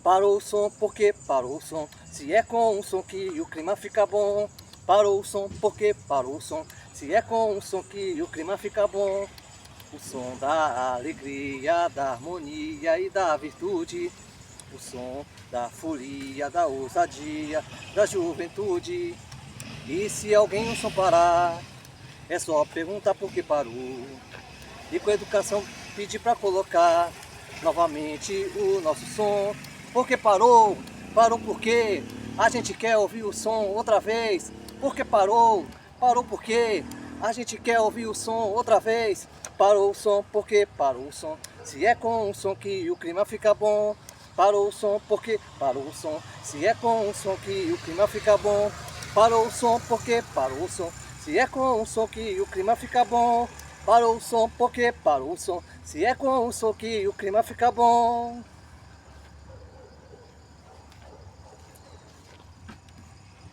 Parou o som porque parou o som. Se é com o som que o clima fica bom. Parou o som porque parou o som. Se é com o som que o clima fica bom. O som da alegria, da harmonia e da virtude. O som da folia, da ousadia, da juventude. E se alguém o som parar, é só perguntar por que parou. E com a educação pedir para colocar novamente o nosso som. Porque parou? Parou porque a gente quer ouvir o som outra vez. Porque parou? Parou porque a gente quer ouvir o som outra vez. Parou o som porque parou o som. Se é com o som que o clima fica bom. Parou o som porque parou o som. Se é com o som que o clima fica bom. Parou o som porque parou o som. Se é com o som que o clima fica bom. Parou o som porque parou o som. Se é com o som que o clima fica bom.